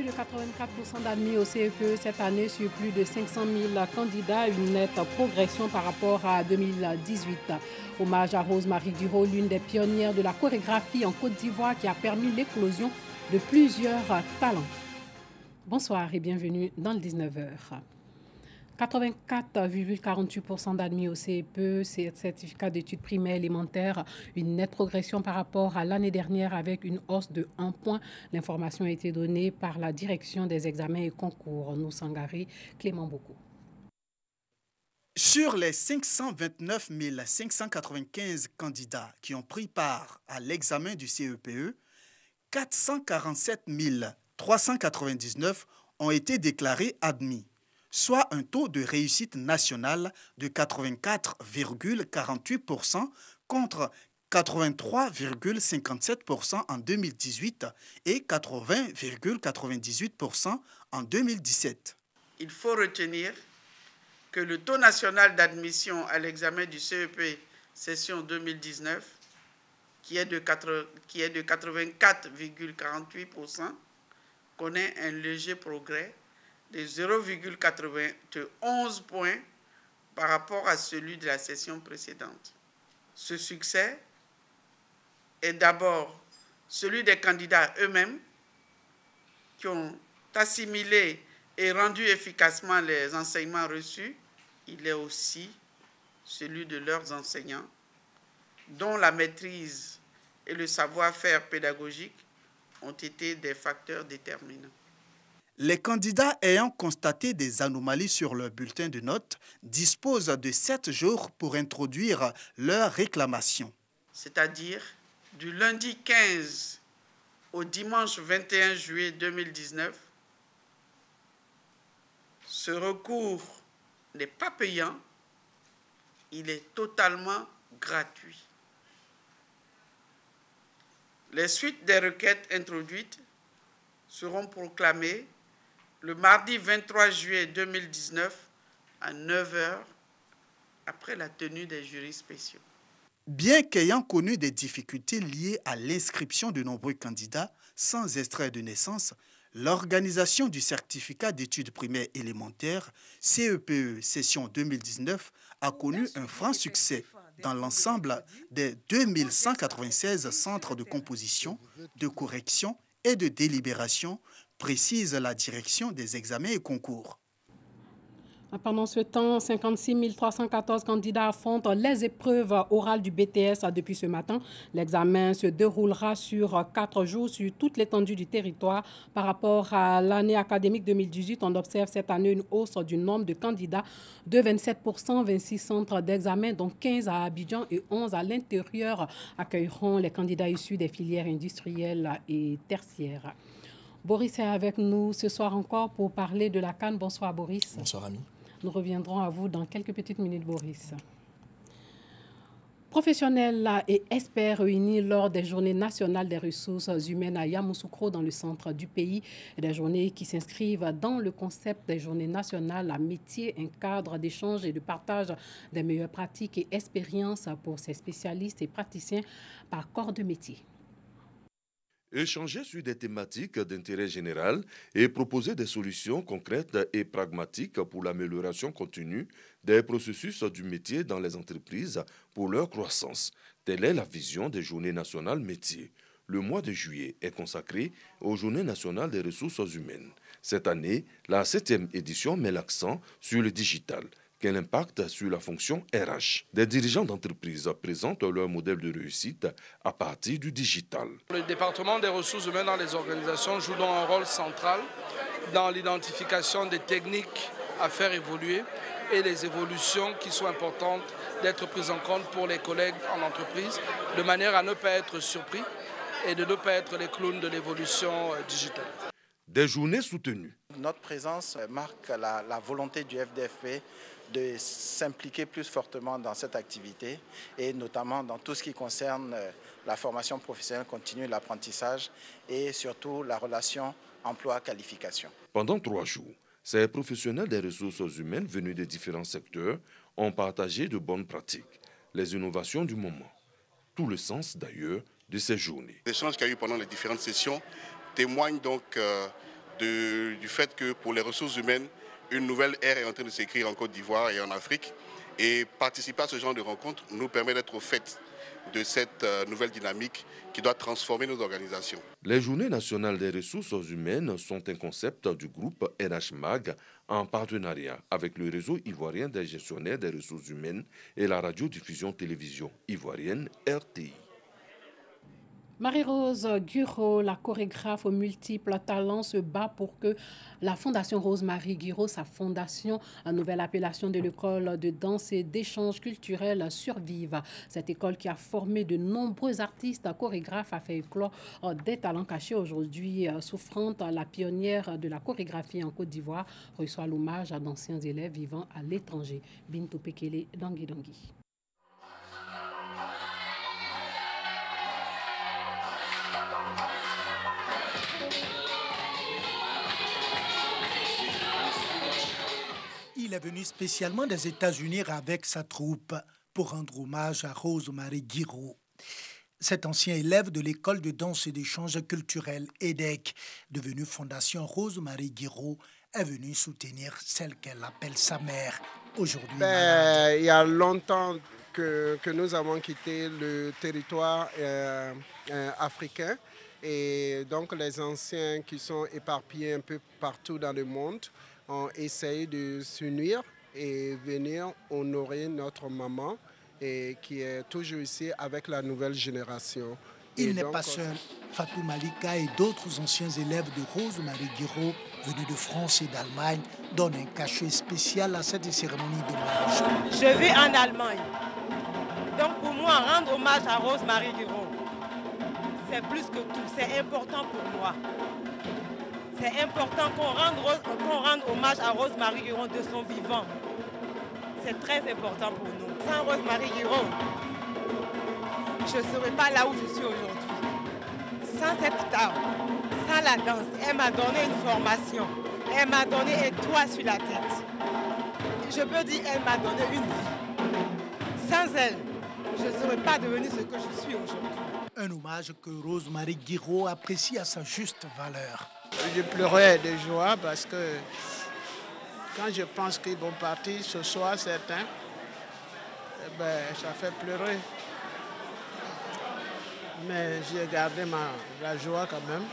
de 84% d'admis au CEPE cette année sur plus de 500 000 candidats, une nette progression par rapport à 2018. Hommage à Rose-Marie Duro, l'une des pionnières de la chorégraphie en Côte d'Ivoire qui a permis l'éclosion de plusieurs talents. Bonsoir et bienvenue dans le 19h. 84,48% d'admis au CEPE, certificat d'études primaires élémentaires, une nette progression par rapport à l'année dernière avec une hausse de 1 point. L'information a été donnée par la direction des examens et concours. Nous Sangari, Clément Boko. Sur les 529 595 candidats qui ont pris part à l'examen du CEPE, 447 399 ont été déclarés admis, soit un taux de réussite nationale de 84,48% contre 83,57% en 2018 et 80,98% en 2017. Il faut retenir que le taux national d'admission à l'examen du CEP session 2019, qui est de 84,48%, connaît un léger progrès de 0,91 points par rapport à celui de la session précédente. Ce succès est d'abord celui des candidats eux-mêmes qui ont assimilé et rendu efficacement les enseignements reçus. Il est aussi celui de leurs enseignants, dont la maîtrise et le savoir-faire pédagogique ont été des facteurs déterminants. Les candidats ayant constaté des anomalies sur leur bulletin de notes disposent de 7 jours pour introduire leur réclamation. C'est-à-dire du lundi 15 au dimanche 21 juillet 2019, ce recours n'est pas payant, il est totalement gratuit. Les suites des requêtes introduites seront proclamées le mardi 23 juillet 2019 à 9 h après la tenue des jurys spéciaux. Bien qu'ayant connu des difficultés liées à l'inscription de nombreux candidats sans extrait de naissance, l'organisation du certificat d'études primaires élémentaires CEPE session 2019 a connu un franc succès dans l'ensemble des 2196 centres de composition, de correction et de délibération, précise la direction des examens et concours. Pendant ce temps, 56 314 candidats affrontent les épreuves orales du BTS depuis ce matin. L'examen se déroulera sur 4 jours sur toute l'étendue du territoire. Par rapport à l'année académique 2018, on observe cette année une hausse du nombre de candidats de 27%. 26 centres d'examen, dont 15 à Abidjan et 11 à l'intérieur, accueilleront les candidats issus des filières industrielles et tertiaires. Boris est avec nous ce soir encore pour parler de la CAN. Bonsoir Boris. Bonsoir Ami. Nous reviendrons à vous dans quelques petites minutes, Boris. Professionnels et experts réunis lors des Journées nationales des ressources humaines à Yamoussoukro, dans le centre du pays. Des journées qui s'inscrivent dans le concept des Journées nationales à métier, un cadre d'échange et de partage des meilleures pratiques et expériences pour ces spécialistes et praticiens par corps de métier. Échanger sur des thématiques d'intérêt général et proposer des solutions concrètes et pragmatiques pour l'amélioration continue des processus du métier dans les entreprises pour leur croissance. Telle est la vision des Journées nationales métiers. Le mois de juillet est consacré aux Journées nationales des ressources humaines. Cette année, la 7e édition met l'accent sur le digital. Quel impact sur la fonction RH? Des dirigeants d'entreprises présentent leur modèle de réussite à partir du digital. Le département des ressources humaines dans les organisations joue donc un rôle central dans l'identification des techniques à faire évoluer et les évolutions qui sont importantes d'être prises en compte pour les collègues en entreprise, de manière à ne pas être surpris et de ne pas être les clowns de l'évolution digitale. Des journées soutenues. Notre présence marque la volonté du FDFP de s'impliquer plus fortement dans cette activité et notamment dans tout ce qui concerne la formation professionnelle continue, l'apprentissage et surtout la relation emploi-qualification. Pendant 3 jours, ces professionnels des ressources humaines venus de différents secteurs ont partagé de bonnes pratiques, les innovations du moment. Tout le sens d'ailleurs de ces journées. L'échange qu'il y a eu pendant les différentes sessions témoigne donc du fait que pour les ressources humaines, une nouvelle ère est en train de s'écrire en Côte d'Ivoire et en Afrique. Et participer à ce genre de rencontres nous permet d'être au fait de cette nouvelle dynamique qui doit transformer nos organisations. Les Journées nationales des ressources humaines sont un concept du groupe NHMAG en partenariat avec le réseau ivoirien des gestionnaires des ressources humaines et la radiodiffusion télévision ivoirienne RTI. Marie-Rose Guiraud, la chorégraphe aux multiples talents, se bat pour que la Fondation Rose-Marie Guiraud, sa fondation, nouvelle appellation de l'école de danse et d'échange culturel, survive. Cette école qui a formé de nombreux artistes chorégraphes a fait éclore des talents cachés. Aujourd'hui, souffrante, la pionnière de la chorégraphie en Côte d'Ivoire reçoit l'hommage d'anciens élèves vivant à l'étranger. Bintou Pekele, Dangui Dangui. Il est venu spécialement des États-Unis avec sa troupe pour rendre hommage à Rose-Marie Guiraud. Cet ancien élève de l'école de danse et d'échange culturel EDEC, devenue Fondation Rose-Marie Guiraud, est venu soutenir celle qu'elle appelle sa mère, aujourd'hui malade. Il y a longtemps que nous avons quitté le territoire africain et donc les anciens qui sont éparpillés un peu partout dans le monde ont essayé de s'unir et venir honorer notre maman et qui est toujours ici avec la nouvelle génération. Il n'est pas seul. Fatou Malika et d'autres anciens élèves de Rose-Marie Guiraud, venus de France et d'Allemagne, donnent un cachet spécial à cette cérémonie d'hommage. Je vis en Allemagne. Donc pour moi, rendre hommage à Rose-Marie Guiraud, c'est plus que tout, c'est important pour moi. C'est important qu'on rende hommage à Rose-Marie Guiraud de son vivant. C'est très important pour nous. Sans Rose-Marie Guiraud, je ne serais pas là où je suis aujourd'hui. Sans cette dame, sans la danse, elle m'a donné une formation. Elle m'a donné un toit sur la tête. Je peux dire elle m'a donné une vie. Sans elle, je ne serais pas devenue ce que je suis aujourd'hui. Un hommage que Rose-Marie Guiraud apprécie à sa juste valeur. Je pleurais de joie parce que quand je pense qu'ils vont partir ce soir, certains, ça fait pleurer. Mais j'ai gardé la joie quand même.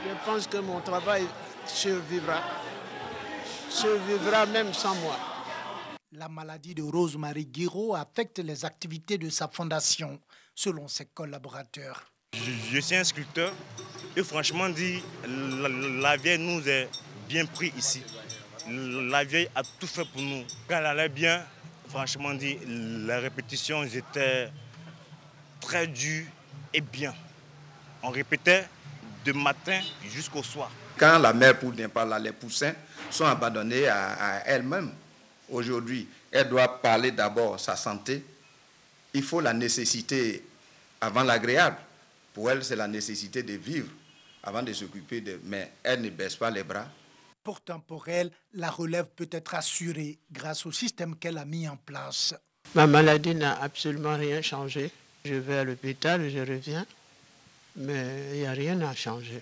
Je pense que mon travail survivra même sans moi. La maladie de Rose-Marie Guiraud affecte les activités de sa fondation, selon ses collaborateurs. Je suis un sculpteur et franchement dit, la vieille nous est bien pris ici. La vieille a tout fait pour nous. Quand elle allait bien, franchement dit, les répétitions étaient très dures et bien. On répétait de matin jusqu'au soir. Quand la mère n'est pas là, les poussins sont abandonnés à elle-même. Aujourd'hui, elle doit parler d'abord sa santé. Il faut la nécessité avant l'agréable. Pour elle, c'est la nécessité de vivre avant de s'occuper de... Mais elle ne baisse pas les bras. Pourtant, pour elle, la relève peut être assurée grâce au système qu'elle a mis en place. Ma maladie n'a absolument rien changé. Je vais à l'hôpital, je reviens, mais il n'y a rien à changer.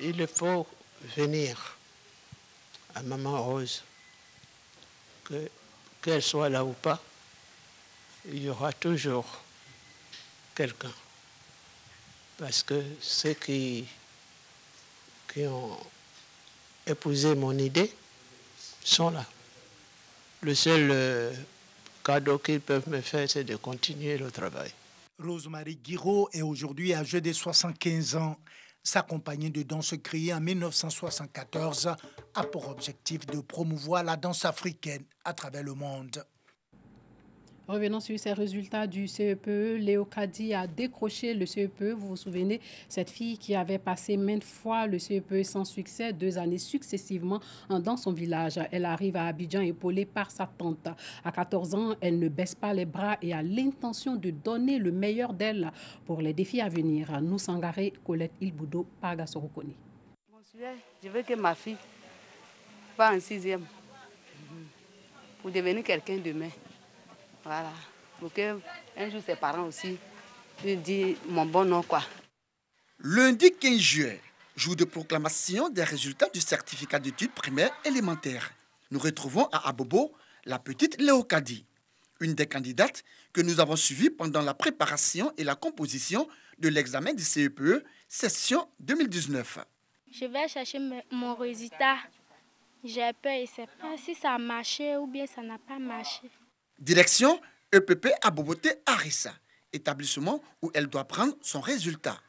Il faut venir à Maman Rose, qu'elle soit là ou pas, il y aura toujours quelqu'un. Parce que ceux qui ont épousé mon idée sont là. Le seul cadeau qu'ils peuvent me faire, c'est de continuer le travail. Rose-Marie Guiraud est aujourd'hui âgée de 75 ans. Sa compagnie de danse créée en 1974 a pour objectif de promouvoir la danse africaine à travers le monde. Revenons sur ces résultats du CEPE. Léo Kadi a décroché le CEPE. Vous vous souvenez, cette fille qui avait passé maintes fois le CEPE sans succès, 2 années successivement dans son village. Elle arrive à Abidjan épaulée par sa tante. À 14 ans, elle ne baisse pas les bras et a l'intention de donner le meilleur d'elle pour les défis à venir. Nous Sangaré, Colette Ilboudo, Paga Sorokoni. Je veux que ma fille va en 6e pour devenir quelqu'un demain. Voilà, pour qu'un jour ses parents aussi lui disent mon bon nom, quoi. Lundi 15 juin, Jour de proclamation des résultats du certificat d'études primaires élémentaires. Nous retrouvons à Abobo la petite Léocadie, une des candidates que nous avons suivies pendant la préparation et la composition de l'examen du CEPE session 2019. Je vais chercher mon résultat. J'ai peur et je ne sais pas si ça a marché ou bien ça n'a pas marché. Direction EPP Aboboté Arissa, établissement où elle doit prendre son résultat.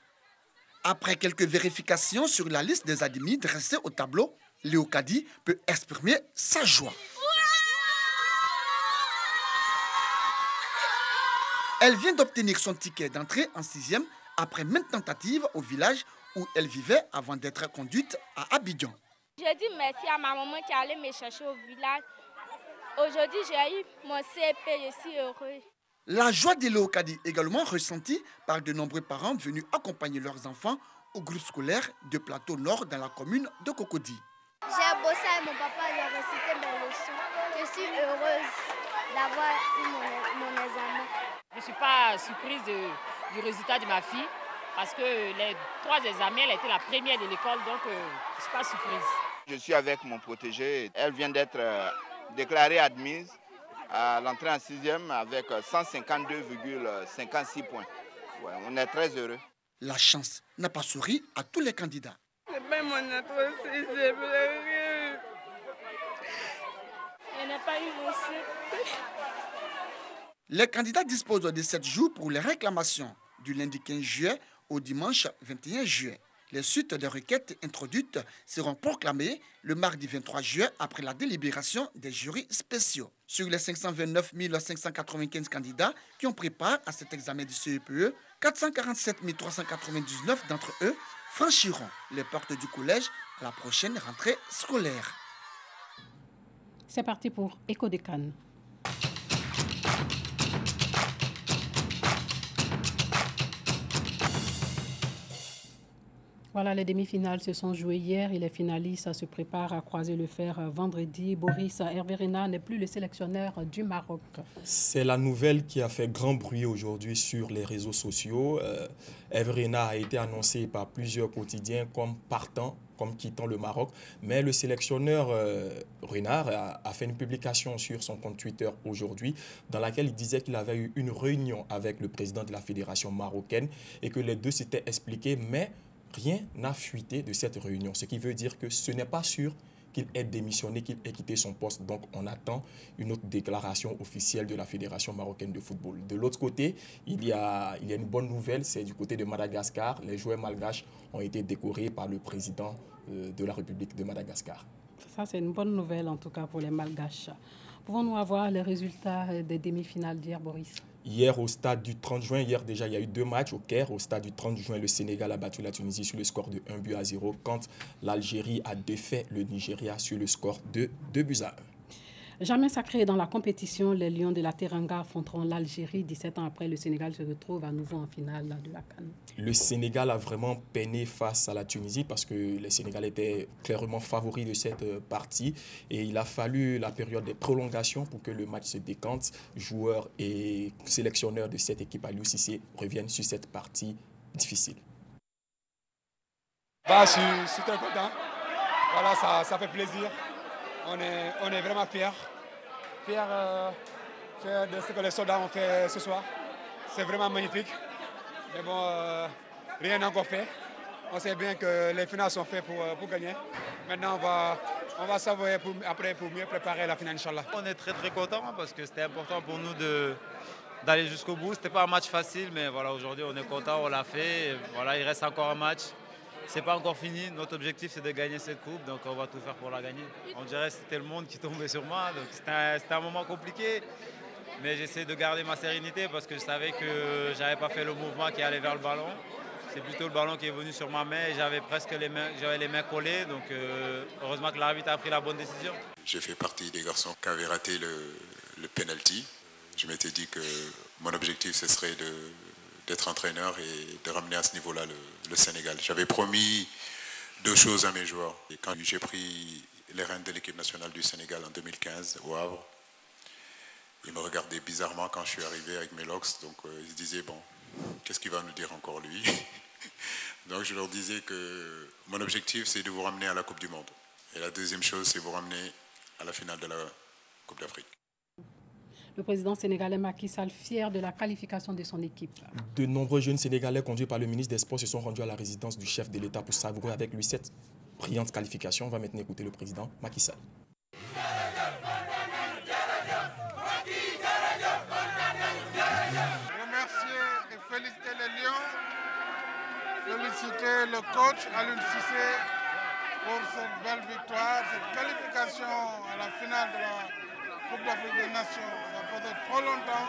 Après quelques vérifications sur la liste des admis dressés au tableau, Léocadie peut exprimer sa joie. Elle vient d'obtenir son ticket d'entrée en 6e après maintes tentatives au village où elle vivait avant d'être conduite à Abidjan. Je dis merci à ma maman qui allait me chercher au village. Aujourd'hui, j'ai eu mon CEP, je suis heureux. La joie de Léocadie également ressentie par de nombreux parents venus accompagner leurs enfants au groupe scolaire de Plateau Nord dans la commune de Cocody. J'ai bossé avec mon papa, j'ai récité mes leçons. Je suis heureuse d'avoir eu mon examen. Je ne suis pas surprise du résultat de ma fille parce que les 3 examens, elle était la première de l'école, donc je ne suis pas surprise. Je suis avec mon protégé. Elle vient d'être déclarée admise à l'entrée en 6e avec 152,56 points. Ouais, on est très heureux. La chance n'a pas souri à tous les candidats. C'est pas mon entrée en 6e. Je n'ai pas eu mon CEP. Les candidats disposent de 7 jours pour les réclamations, du lundi 15 juillet au dimanche 21 juillet. Les suites des requêtes introduites seront proclamées le mardi 23 juillet après la délibération des jurys spéciaux. Sur les 529 595 candidats qui ont pris part à cet examen du CEPE, 447 399 d'entre eux franchiront les portes du collège à la prochaine rentrée scolaire. C'est parti pour Écho des Cannes. Voilà, les demi-finales se sont jouées hier et les finalistes se préparent à croiser le fer vendredi. Boris Hervé Renard n'est plus le sélectionneur du Maroc. C'est la nouvelle qui a fait grand bruit aujourd'hui sur les réseaux sociaux. Hervé Renard a été annoncé par plusieurs quotidiens comme partant, comme quittant le Maroc. Mais le sélectionneur Renard a fait une publication sur son compte Twitter aujourd'hui dans laquelle il disait qu'il avait eu une réunion avec le président de la fédération marocaine et que les deux s'étaient expliqués, mais rien n'a fuité de cette réunion, ce qui veut dire que ce n'est pas sûr qu'il ait démissionné, qu'il ait quitté son poste. Donc, on attend une autre déclaration officielle de la Fédération marocaine de football. De l'autre côté, il y a une bonne nouvelle, c'est du côté de Madagascar. Les joueurs malgaches ont été décorés par le président de la République de Madagascar. Ça, c'est une bonne nouvelle, en tout cas, pour les Malgaches. Pouvons-nous avoir les résultats des demi-finales d'hier, Boris ? Hier, au stade du 30 juin, hier déjà, il y a eu 2 matchs au Caire. Au stade du 30 juin, le Sénégal a battu la Tunisie sur le score de 1-0, quand l'Algérie a défait le Nigeria sur le score de 2-1. Jamais sacré dans la compétition, les Lions de la Teranga affronteront l'Algérie. 17 ans après, le Sénégal se retrouve à nouveau en finale de la CAN. Le Sénégal a vraiment peiné face à la Tunisie parce que les Sénégalais étaient clairement favoris de cette partie et il a fallu la période des prolongations pour que le match se décante. Joueurs et sélectionneurs de cette équipe, Aliou Cissé, reviennent sur cette partie difficile. Je suis très content. Voilà, ça fait plaisir. On est vraiment fiers de ce que les soldats ont fait ce soir. C'est vraiment magnifique. Mais bon, rien n'est encore fait. On sait bien que les finales sont faites pour gagner. Maintenant, on va s'envoyer après pour mieux préparer la finale, Inch'Allah. On est très très contents parce que c'était important pour nous d'aller jusqu'au bout. Ce n'était pas un match facile, mais voilà, aujourd'hui on est content, on l'a fait. Et voilà, il reste encore un match. C'est pas encore fini. Notre objectif, c'est de gagner cette coupe, donc on va tout faire pour la gagner. On dirait que c'était le monde qui tombait sur moi, donc c'était un moment compliqué. Mais j'essaie de garder ma sérénité parce que je savais que j'avais pas fait le mouvement qui allait vers le ballon. C'est plutôt le ballon qui est venu sur ma main et j'avais presque les mains collées. Donc heureusement que l'arbitre a pris la bonne décision. J'ai fait partie des garçons qui avaient raté le penalty. Je m'étais dit que mon objectif, ce serait d'être entraîneur et de ramener à ce niveau-là le Sénégal. J'avais promis 2 choses à mes joueurs. Et quand j'ai pris les rênes de l'équipe nationale du Sénégal en 2015 au Havre, ils me regardaient bizarrement quand je suis arrivé avec mes locks. Donc ils se disaient, bon, qu'est-ce qu'il va nous dire encore lui? Donc Donc je leur disais que mon objectif, c'est de vous ramener à la Coupe du Monde. Et la deuxième chose, c'est de vous ramener à la finale de la Coupe d'Afrique. Le président sénégalais Macky Sall, fier de la qualification de son équipe. De nombreux jeunes Sénégalais conduits par le ministre des Sports se sont rendus à la résidence du chef de l'État pour savourer avec lui cette brillante qualification. On va maintenant écouter le président Macky Sall. Remercier et féliciter les Lions, féliciter le coach Aliou Cissé pour cette belle victoire, cette qualification à la finale de la Coupe d'Afrique des Nations. Ça faisait trop longtemps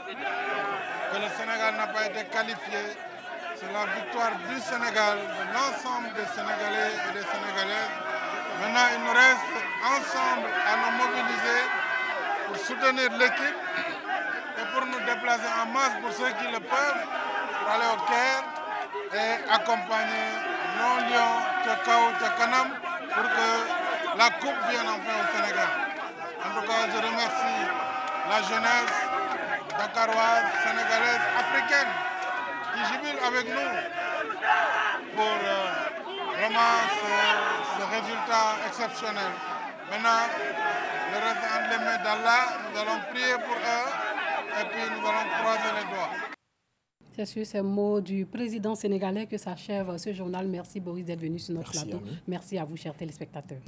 que le Sénégal n'a pas été qualifié. C'est la victoire du Sénégal, de l'ensemble des Sénégalais et des Sénégalaises. Maintenant, il nous reste ensemble à nous mobiliser pour soutenir l'équipe et pour nous déplacer en masse pour ceux qui le peuvent, pour aller au Caire et accompagner nos Lions, Tchekao, Tchekanam, pour que la coupe vienne enfin au Sénégal. En tout cas, je remercie la jeunesse dakaroise, sénégalaise, africaine, qui jubile avec nous pour vraiment ce résultat exceptionnel. Maintenant, le reste entre les mains d'Allah, nous allons prier pour eux et puis nous allons croiser les doigts. C'est sur ces mots du président sénégalais que s'achève ce journal. Merci Boris d'être venu sur notre plateau. Merci à vous, chers téléspectateurs.